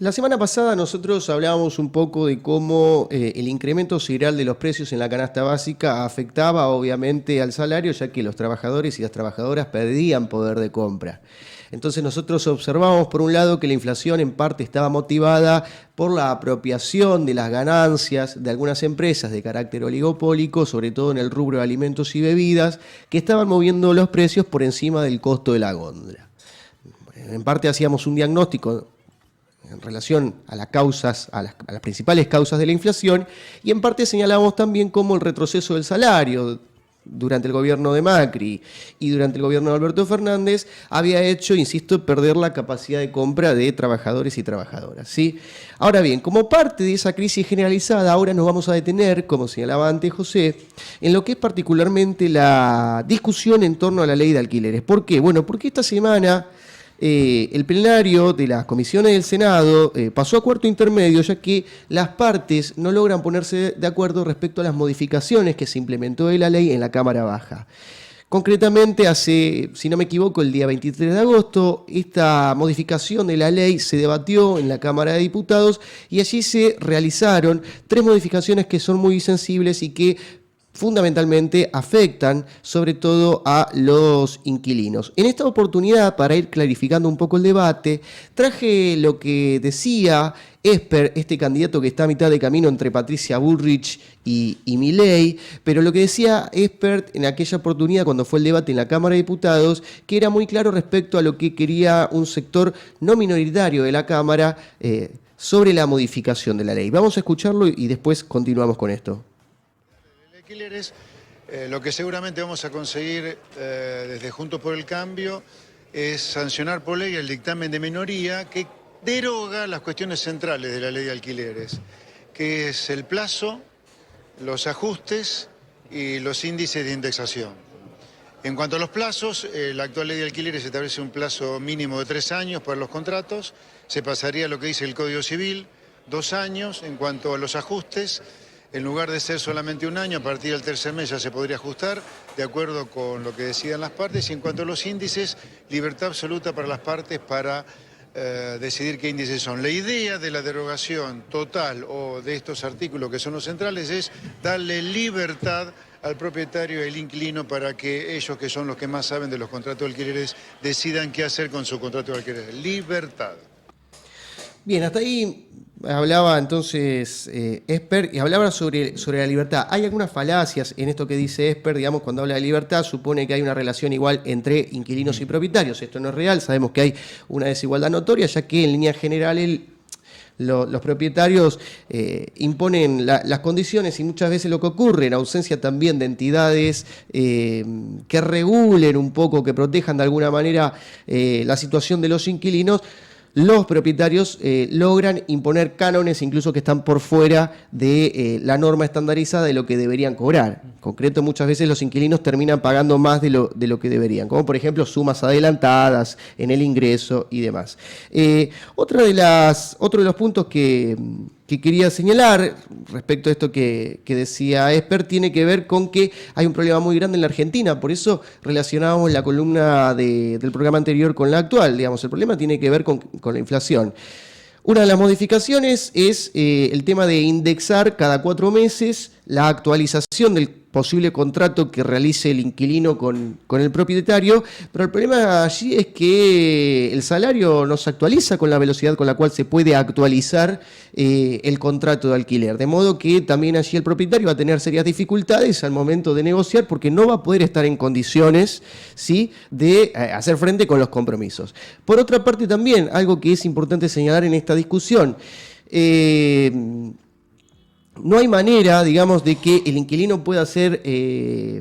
La semana pasada nosotros hablábamos un poco de cómo el incremento sideral de los precios en la canasta básica afectaba obviamente al salario, ya que los trabajadores y las trabajadoras perdían poder de compra. Entonces nosotros observamos por un lado que la inflación en parte estaba motivada por la apropiación de las ganancias de algunas empresas de carácter oligopólico, sobre todo en el rubro de alimentos y bebidas, que estaban moviendo los precios por encima del costo de la góndola. En parte hacíamos un diagnóstico en relación a las causas, a las principales causas de la inflación, y en parte señalamos también cómo el retroceso del salario durante el gobierno de Macri y durante el gobierno de Alberto Fernández había hecho, insisto, perder la capacidad de compra de trabajadores y trabajadoras, ¿sí? Ahora bien, como parte de esa crisis generalizada, ahora nos vamos a detener, como señalaba antes José, en lo que es particularmente la discusión en torno a la ley de alquileres. ¿Por qué? Bueno, porque esta semana el plenario de las comisiones del Senado pasó a cuarto intermedio, ya que las partes no logran ponerse de acuerdo respecto a las modificaciones que se implementó de la ley en la Cámara Baja. Concretamente, hace, si no me equivoco, el día 23 de agosto, esta modificación de la ley se debatió en la Cámara de Diputados y allí se realizaron 3 modificaciones que son muy sensibles y que fundamentalmente afectan sobre todo a los inquilinos. En esta oportunidad, para ir clarificando un poco el debate, traje lo que decía Esper, este candidato que está a mitad de camino entre Patricia Bullrich y Milei, pero lo que decía Esper en aquella oportunidad cuando fue el debate en la Cámara de Diputados, que era muy claro respecto a lo que quería un sector no minoritario de la Cámara sobre la modificación de la ley. Vamos a escucharlo y después continuamos con esto. Alquileres, lo que seguramente vamos a conseguir desde Juntos por el Cambio es sancionar por ley el dictamen de minoría que deroga las cuestiones centrales de la ley de alquileres, que es el plazo, los ajustes y los índices de indexación. En cuanto a los plazos, la actual ley de alquileres establece un plazo mínimo de 3 años para los contratos, se pasaría a lo que dice el Código Civil, 2 años. En cuanto a los ajustes, en lugar de ser solamente 1 año, a partir del tercer mes ya se podría ajustar, de acuerdo con lo que decidan las partes. Y en cuanto a los índices, libertad absoluta para las partes para decidir qué índices son. La idea de la derogación total o de estos artículos que son los centrales es darle libertad al propietario y al inquilino para que ellos, que son los que más saben de los contratos de alquileres, decidan qué hacer con su contrato de alquileres. Libertad. Bien, hasta ahí hablaba entonces Esper y hablaba sobre la libertad. Hay algunas falacias en esto que dice Esper, digamos, cuando habla de libertad, supone que hay una relación igual entre inquilinos y propietarios. Esto no es real, sabemos que hay una desigualdad notoria, ya que en línea general los propietarios imponen las condiciones y muchas veces lo que ocurre, en ausencia también de entidades que regulen un poco, que protejan de alguna manera la situación de los inquilinos, los propietarios logran imponer cánones incluso que están por fuera de la norma estandarizada de lo que deberían cobrar. En concreto, muchas veces los inquilinos terminan pagando más de lo que deberían, como por ejemplo sumas adelantadas en el ingreso y demás. Otro de los puntos que quería señalar respecto a esto que decía Esper tiene que ver con que hay un problema muy grande en la Argentina, por eso relacionábamos la columna del programa anterior con la actual, digamos, el problema tiene que ver con la inflación. Una de las modificaciones es el tema de indexar cada 4 meses la actualización del posible contrato que realice el inquilino con el propietario, pero el problema allí es que el salario no se actualiza con la velocidad con la cual se puede actualizar el contrato de alquiler, de modo que también allí el propietario va a tener serias dificultades al momento de negociar porque no va a poder estar en condiciones, ¿sí?, de hacer frente con los compromisos. Por otra parte también, algo que es importante señalar en esta discusión, no hay manera, digamos, de que el inquilino pueda hacer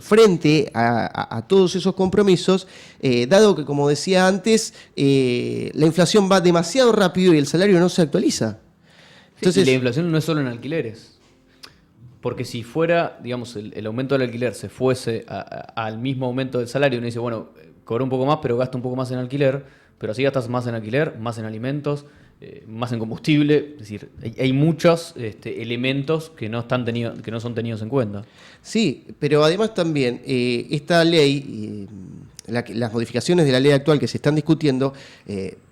frente a todos esos compromisos, dado que, como decía antes, la inflación va demasiado rápido y el salario no se actualiza. Entonces, y la inflación no es solo en alquileres. Porque si fuera, digamos, el aumento del alquiler se fuese al mismo aumento del salario, uno dice, bueno, cobro un poco más, pero gasto un poco más en alquiler, pero así gastas más en alquiler, más en alimentos, más en combustible. Es decir, hay muchos elementos que no son tenidos en cuenta. Sí, pero además también esta ley, las modificaciones de la ley actual que se están discutiendo,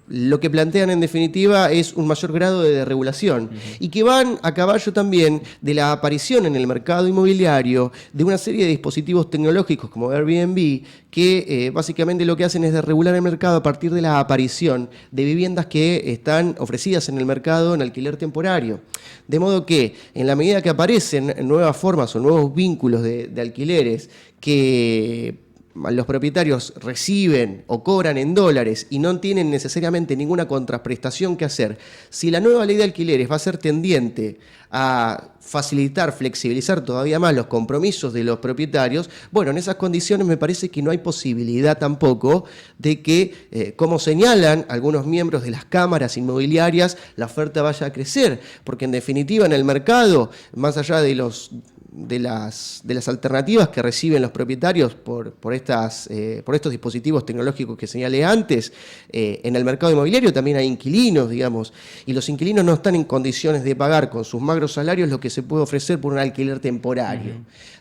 lo que plantean en definitiva es un mayor grado de desregulación y que van a caballo también de la aparición en el mercado inmobiliario de una serie de dispositivos tecnológicos como Airbnb que básicamente lo que hacen es desregular el mercado a partir de la aparición de viviendas que están ofrecidas en el mercado en alquiler temporario. De modo que en la medida que aparecen nuevas formas o nuevos vínculos de alquileres que los propietarios reciben o cobran en dólares y no tienen necesariamente ninguna contraprestación que hacer, si la nueva ley de alquileres va a ser tendiente a facilitar, flexibilizar todavía más los compromisos de los propietarios, bueno, en esas condiciones me parece que no hay posibilidad tampoco de que, como señalan algunos miembros de las cámaras inmobiliarias, la oferta vaya a crecer, porque en definitiva en el mercado, más allá de las alternativas que reciben los propietarios por estos dispositivos tecnológicos que señalé antes, en el mercado inmobiliario también hay inquilinos, digamos, y los inquilinos no están en condiciones de pagar con sus magros salarios lo que se puede ofrecer por un alquiler temporario.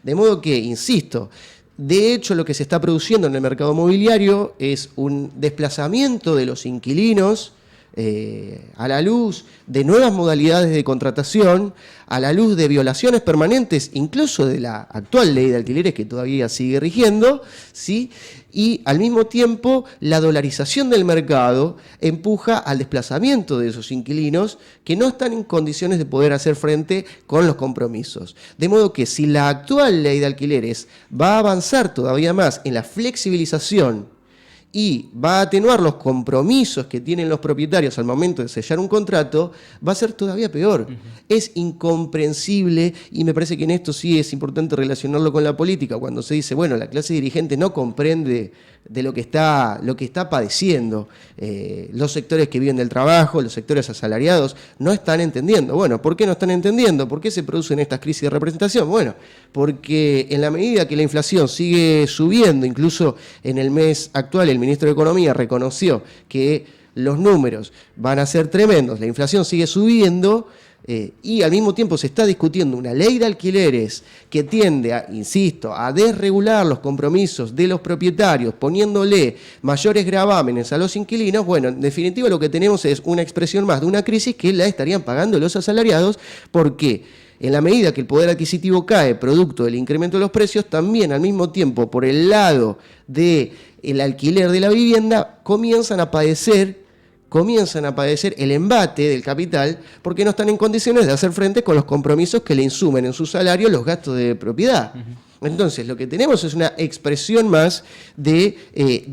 De modo que, insisto, de hecho lo que se está produciendo en el mercado inmobiliario es un desplazamiento de los inquilinos a la luz de nuevas modalidades de contratación, a la luz de violaciones permanentes, incluso de la actual ley de alquileres que todavía sigue rigiendo, ¿sí? Y al mismo tiempo la dolarización del mercado empuja al desplazamiento de esos inquilinos que no están en condiciones de poder hacer frente con los compromisos. De modo que si la actual ley de alquileres va a avanzar todavía más en la flexibilización y va a atenuar los compromisos que tienen los propietarios al momento de sellar un contrato, va a ser todavía peor. Es incomprensible, y me parece que en esto sí es importante relacionarlo con la política, cuando se dice, bueno, la clase dirigente no comprende de lo que está padeciendo. Los sectores que viven del trabajo, los sectores asalariados, no están entendiendo. Bueno, ¿por qué no están entendiendo? ¿Por qué se producen estas crisis de representación? Bueno, porque en la medida que la inflación sigue subiendo, incluso en el mes actual el ministro de Economía reconoció que los números van a ser tremendos, la inflación sigue subiendo, y al mismo tiempo se está discutiendo una ley de alquileres que tiende, a desregular los compromisos de los propietarios, poniéndole mayores gravámenes a los inquilinos. Bueno, en definitiva lo que tenemos es una expresión más de una crisis que la estarían pagando los asalariados, porque en la medida que el poder adquisitivo cae producto del incremento de los precios, también al mismo tiempo por el lado del alquiler de la vivienda comienzan a padecer el embate del capital porque no están en condiciones de hacer frente con los compromisos que le insumen en su salario los gastos de propiedad. Entonces, lo que tenemos es una expresión más de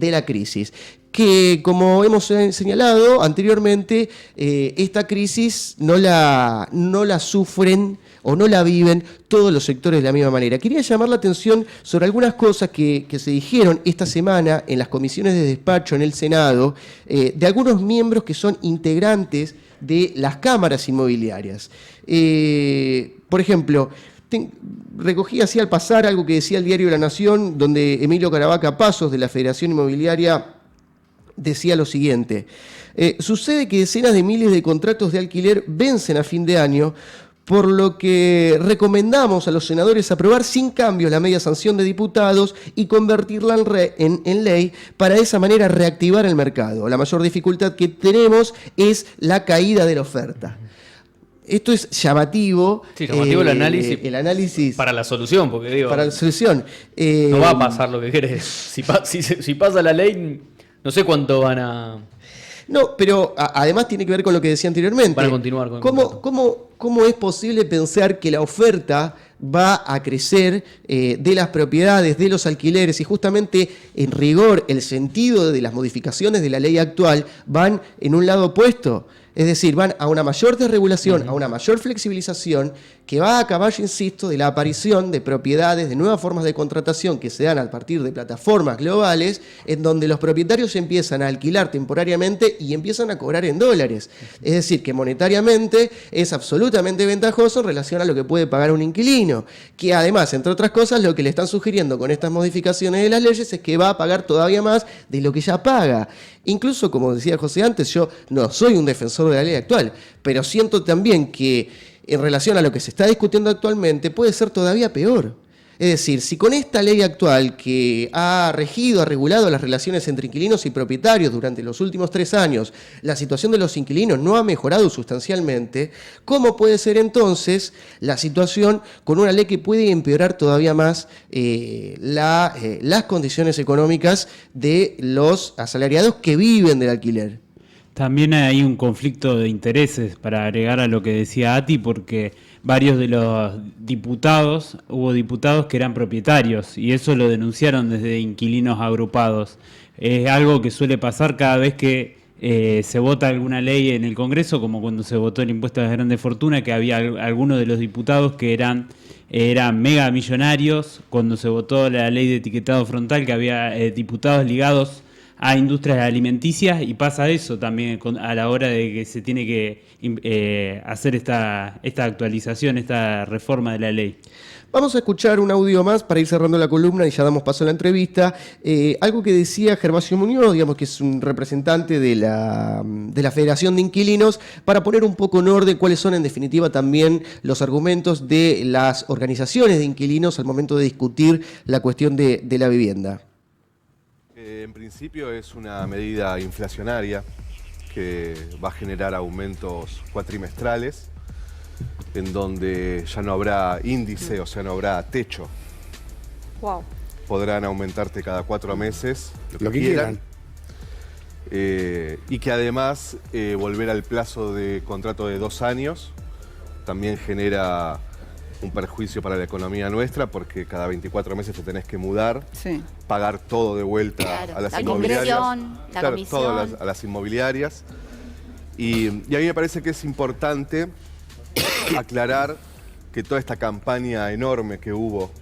la crisis, que, como hemos señalado anteriormente, esta crisis no la sufren o no la viven todos los sectores de la misma manera. Quería llamar la atención sobre algunas cosas que se dijeron esta semana en las comisiones de despacho en el Senado, de algunos miembros que son integrantes de las cámaras inmobiliarias. Por ejemplo, recogí así al pasar algo que decía el diario La Nación, donde Emilio Caravaca Pasos, de la Federación Inmobiliaria, decía lo siguiente: sucede que decenas de miles de contratos de alquiler vencen a fin de año, por lo que recomendamos a los senadores aprobar sin cambios la media sanción de diputados y convertirla en ley para de esa manera reactivar el mercado. La mayor dificultad que tenemos es la caída de la oferta. Esto es llamativo. Sí, llamativo el análisis para la solución, porque digo, para la solución. No va a pasar lo que querés. Si pasa la ley, no sé cuánto van a... No, pero además tiene que ver con lo que decía anteriormente. Van a continuar con ¿Cómo es posible pensar que la oferta va a crecer de las propiedades, de los alquileres, y justamente en rigor el sentido de las modificaciones de la ley actual van en un lado opuesto? Es decir, van a una mayor desregulación, a una mayor flexibilización, que va a caballo, insisto, de la aparición de propiedades, de nuevas formas de contratación que se dan a partir de plataformas globales, en donde los propietarios empiezan a alquilar temporariamente y empiezan a cobrar en dólares. Es decir, que monetariamente es absolutamente ventajoso en relación a lo que puede pagar un inquilino, que además, entre otras cosas, lo que le están sugiriendo con estas modificaciones de las leyes es que va a pagar todavía más de lo que ya paga. Incluso, como decía José antes, yo no soy un defensor de la ley actual, pero siento también que en relación a lo que se está discutiendo actualmente puede ser todavía peor. Es decir, si con esta ley actual que ha regulado las relaciones entre inquilinos y propietarios durante los últimos 3 años, la situación de los inquilinos no ha mejorado sustancialmente, ¿cómo puede ser entonces la situación con una ley que puede empeorar todavía más las condiciones económicas de los asalariados que viven del alquiler? También hay un conflicto de intereses, para agregar a lo que decía Ati, porque varios de los diputados, hubo diputados que eran propietarios y eso lo denunciaron desde inquilinos agrupados. Es algo que suele pasar cada vez que se vota alguna ley en el Congreso, como cuando se votó el impuesto a las grandes fortunas, que había algunos de los diputados que eran mega millonarios, cuando se votó la ley de etiquetado frontal, que había diputados ligados a industrias alimenticias, y pasa eso también a la hora de que se tiene que hacer esta actualización, esta reforma de la ley. Vamos a escuchar un audio más para ir cerrando la columna y ya damos paso a la entrevista. Algo que decía Gervasio Muñoz, digamos que es un representante de la Federación de Inquilinos, para poner un poco en orden cuáles son en definitiva también los argumentos de las organizaciones de inquilinos al momento de discutir la cuestión de la vivienda. En principio es una medida inflacionaria que va a generar aumentos cuatrimestrales en donde ya no habrá índice, o sea, no habrá techo. Wow. Podrán aumentarte cada 4 meses lo que quieran. Y que además volver al plazo de contrato de 2 años también genera un perjuicio para la economía nuestra, porque cada 24 meses te tenés que mudar, Sí. pagar todo de vuelta Claro, a las la inmobiliarias. comisión, la Claro, comisión. todo a las inmobiliarias. Y a mí me parece que es importante aclarar que toda esta campaña enorme que hubo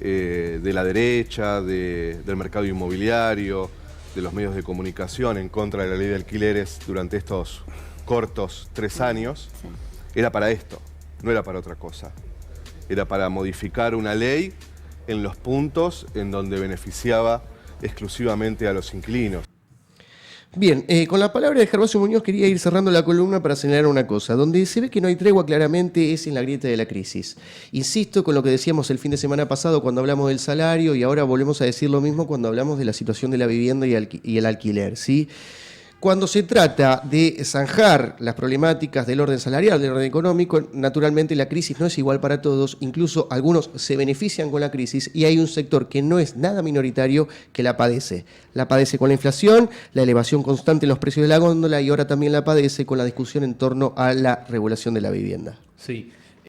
de la derecha, del mercado inmobiliario, de los medios de comunicación en contra de la ley de alquileres durante estos cortos 3 años, era para esto, no era para otra cosa. Era para modificar una ley en los puntos en donde beneficiaba exclusivamente a los inquilinos. Bien, con la palabra de Gervasio Muñoz quería ir cerrando la columna para señalar una cosa. Donde se ve que no hay tregua claramente es en la grieta de la crisis. Insisto con lo que decíamos el fin de semana pasado cuando hablamos del salario, y ahora volvemos a decir lo mismo cuando hablamos de la situación de la vivienda y el alquiler, ¿sí? Cuando se trata de zanjar las problemáticas del orden salarial, del orden económico, naturalmente la crisis no es igual para todos, incluso algunos se benefician con la crisis y hay un sector que no es nada minoritario que la padece. La padece con la inflación, la elevación constante en los precios de la góndola, y ahora también la padece con la discusión en torno a la regulación de la vivienda. Sí.